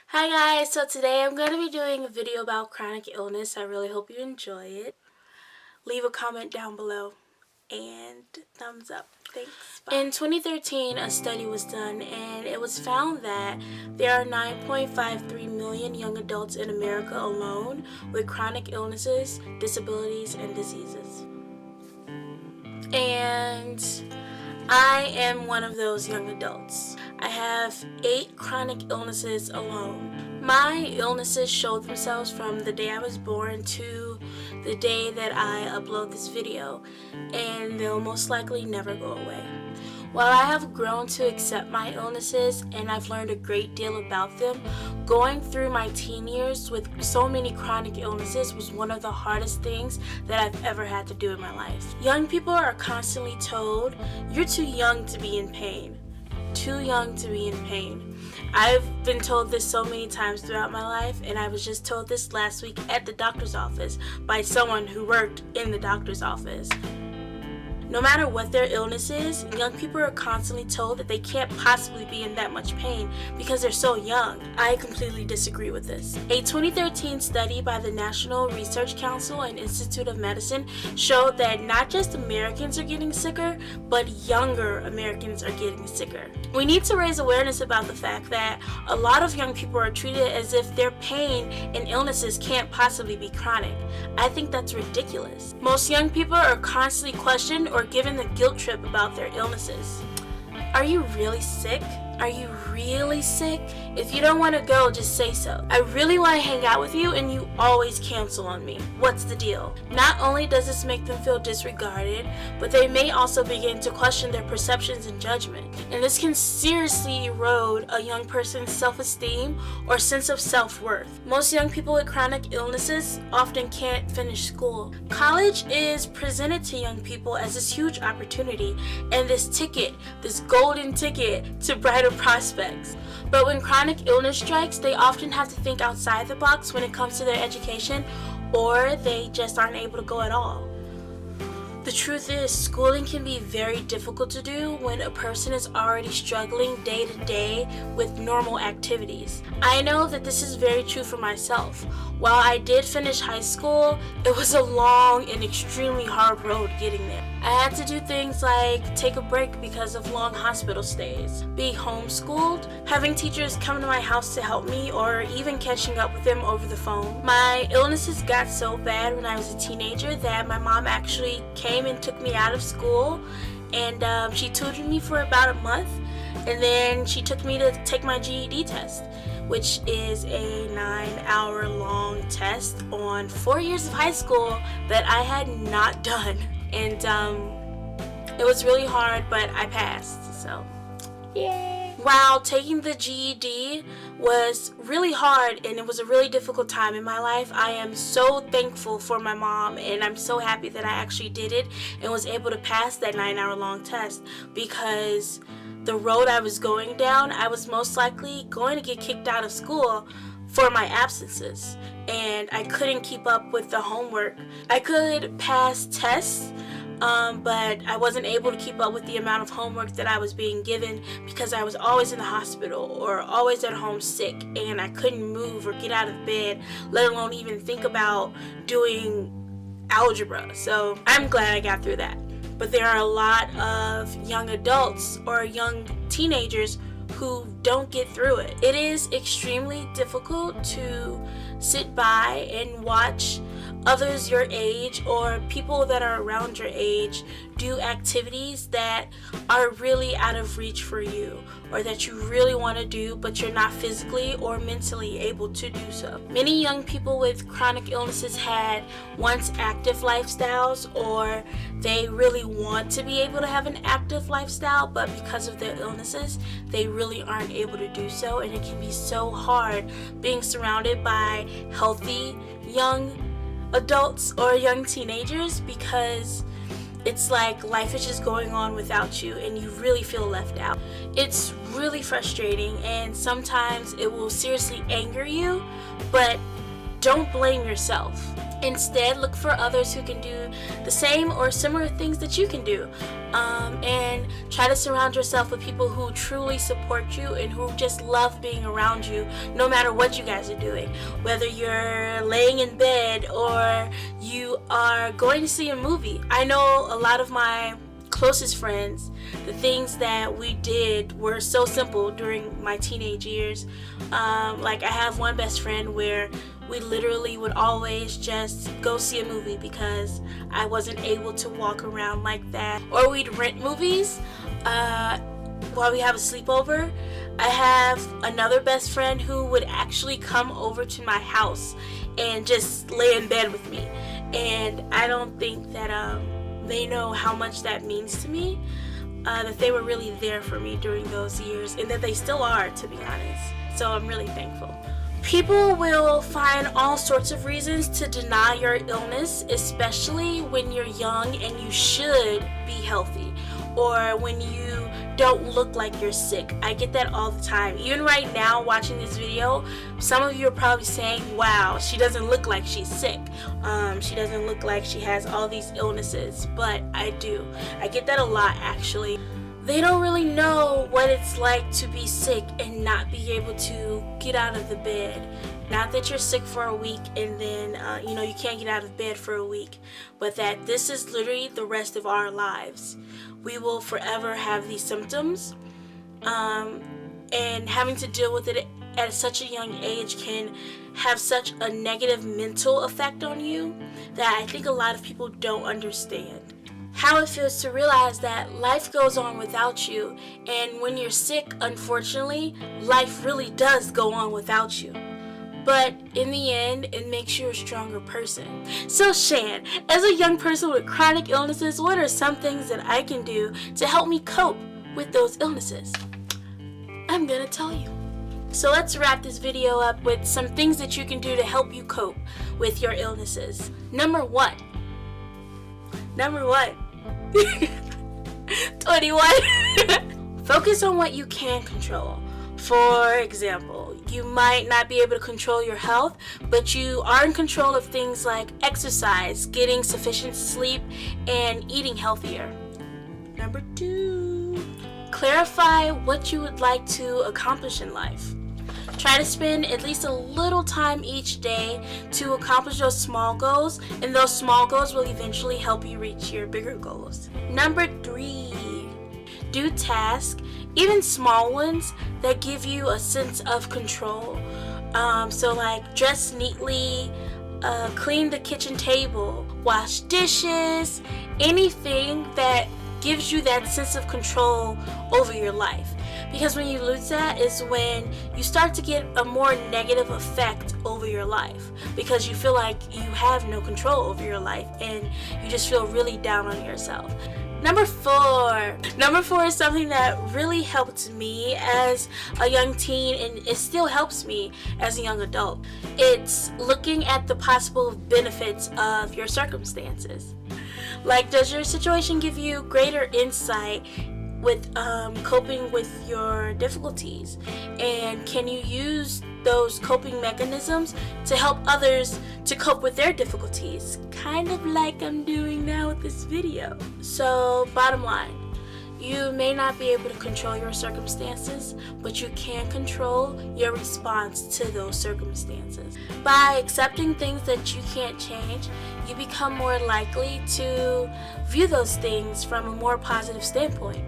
Hi guys, so today I'm going to be doing a video about chronic illness. I really hope you enjoy it. Leave a comment down below and thumbs up. Thanks. Bye. In 2013, a study was done and it was found that there are 9.53 million young adults in America alone with chronic illnesses, disabilities, and diseases. And I am one of those young adults. I have 8 chronic illnesses alone. My illnesses showed themselves from the day I was born to the day that I upload this video, and they'll most likely never go away. While I have grown to accept my illnesses and I've learned a great deal about them, going through my teen years with so many chronic illnesses was one of the hardest things that I've ever had to do in my life. Young people are constantly told, "You're too young to be in pain. Too young to be in pain." I've been told this so many times throughout my life, and I was just told this last week at the doctor's office by someone who worked in the doctor's office. No matter what their illness is, young people are constantly told that they can't possibly be in that much pain because they're so young. I completely disagree with this. A 2013 study by the National Research Council and Institute of Medicine showed that not just Americans are getting sicker, but younger Americans are getting sicker. We need to raise awareness about the fact that a lot of young people are treated as if their pain and illnesses can't possibly be chronic. I think that's ridiculous. Most young people are constantly questioned or given the guilt trip about their illnesses. Are you really sick? Are you really sick? If you don't want to go, just say so. I really want to hang out with you and you always cancel on me. What's the deal? Not only does this make them feel disregarded, but they may also begin to question their perceptions and judgment. And this can seriously erode a young person's self-esteem or sense of self-worth. Most young people with chronic illnesses often can't finish school. College is presented to young people as this huge opportunity and this ticket, this golden ticket to brighter prospects. But when chronic illness strikes, they often have to think outside the box when it comes to their education, or they just aren't able to go at all. The truth is, schooling can be very difficult to do when a person is already struggling day to day with normal activities. I know that this is very true for myself. While I did finish high school, it was a long and extremely hard road getting there. I had to do things like take a break because of long hospital stays, be homeschooled, having teachers come to my house to help me, or even catching up with them over the phone. My illnesses got so bad when I was a teenager that my mom actually came and took me out of school, and she tutored me for about a month, and then she took me to take my GED test, which is a 9-hour long test on 4 years of high school that I had not done. And it was really hard, but I passed, so yay. While taking the GED was really hard and it was a really difficult time in my life, I am so thankful for my mom, and I'm so happy that I actually did it and was able to pass that 9-hour long test, because the road I was going down, I was most likely going to get kicked out of school for my absences, and I couldn't keep up with the homework. I could pass tests, but I wasn't able to keep up with the amount of homework that I was being given because I was always in the hospital or always at home sick, and I couldn't move or get out of bed, let alone even think about doing algebra. So I'm glad I got through that. But there are a lot of young adults or young teenagers who don't get through it. It is extremely difficult to sit by and watch others your age or people that are around your age do activities that are really out of reach for you, or that you really want to do but you're not physically or mentally able to do so. Many young people with chronic illnesses had once active lifestyles, or they really want to be able to have an active lifestyle, but because of their illnesses they really aren't able to do so, and it can be so hard being surrounded by healthy young adults or young teenagers, because it's like life is just going on without you and you really feel left out. It's really frustrating, and sometimes it will seriously anger you, but don't blame yourself. Instead, look for others who can do the same or similar things that you can do, and try to surround yourself with people who truly support you and who just love being around you no matter what you guys are doing. Whether you're laying in bed or you are going to see a movie. I know a lot of my closest friends, the things that we did were so simple during my teenage years. Like I have one best friend where we literally would always just go see a movie because I wasn't able to walk around like that. Or we'd rent movies while we have a sleepover. I have another best friend who would actually come over to my house and just lay in bed with me. And I don't think that they know how much that means to me, that they were really there for me during those years, and that they still are, to be honest. So I'm really thankful. People will find all sorts of reasons to deny your illness, especially when you're young and you should be healthy, or when you don't look like you're sick. I get that all the time. Even right now, watching this video, some of you are probably saying, wow, she doesn't look like she's sick. She doesn't look like she has all these illnesses, but I do. I get that a lot, actually. They don't really know what it's like to be sick and not be able to get out of the bed. Not that you're sick for a week and then, you can't get out of bed for a week, but that this is literally the rest of our lives. We will forever have these symptoms, and having to deal with it at such a young age can have such a negative mental effect on you that I think a lot of people don't understand. How it feels to realize that life goes on without you, and when you're sick, unfortunately, life really does go on without you. But in the end, it makes you a stronger person. So Shan, as a young person with chronic illnesses, what are some things that I can do to help me cope with those illnesses? I'm gonna tell you. So let's wrap this video up with some things that you can do to help you cope with your illnesses. Number one. 21. Focus on what you can control. For example, you might not be able to control your health, but you are in control of things like exercise, getting sufficient sleep, and eating healthier. Number 2. Clarify what you would like to accomplish in life. Try to spend at least a little time each day to accomplish those small goals, and those small goals will eventually help you reach your bigger goals. Number 3, do tasks, even small ones, that give you a sense of control. So like dress neatly, clean the kitchen table, wash dishes, anything that gives you that sense of control over your life. Because when you lose that is when you start to get a more negative effect over your life, because you feel like you have no control over your life and you just feel really down on yourself. Number 4 is something that really helped me as a young teen, and it still helps me as a young adult. It's looking at the possible benefits of your circumstances. Like, does your situation give you greater insight with coping with your difficulties, and can you use those coping mechanisms to help others to cope with their difficulties, kind of like I'm doing now with this video. So bottom line, you may not be able to control your circumstances, but you can control your response to those circumstances. By accepting things that you can't change, you become more likely to view those things from a more positive standpoint.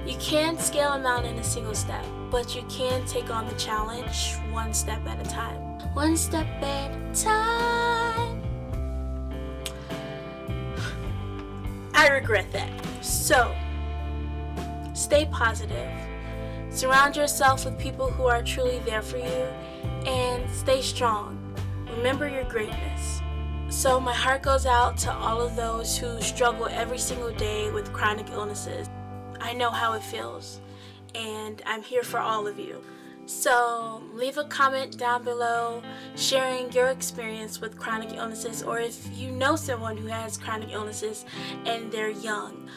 You can't scale a mountain in a single step, but you can take on the challenge one step at a time. One step at a time. I regret that. So, stay positive. Surround yourself with people who are truly there for you, and stay strong. Remember your greatness. So my heart goes out to all of those who struggle every single day with chronic illnesses. I know how it feels, and I'm here for all of you. So leave a comment down below sharing your experience with chronic illnesses, or if you know someone who has chronic illnesses and they're young,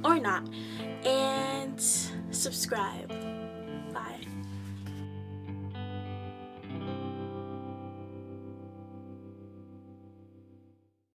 or not. And subscribe. Bye.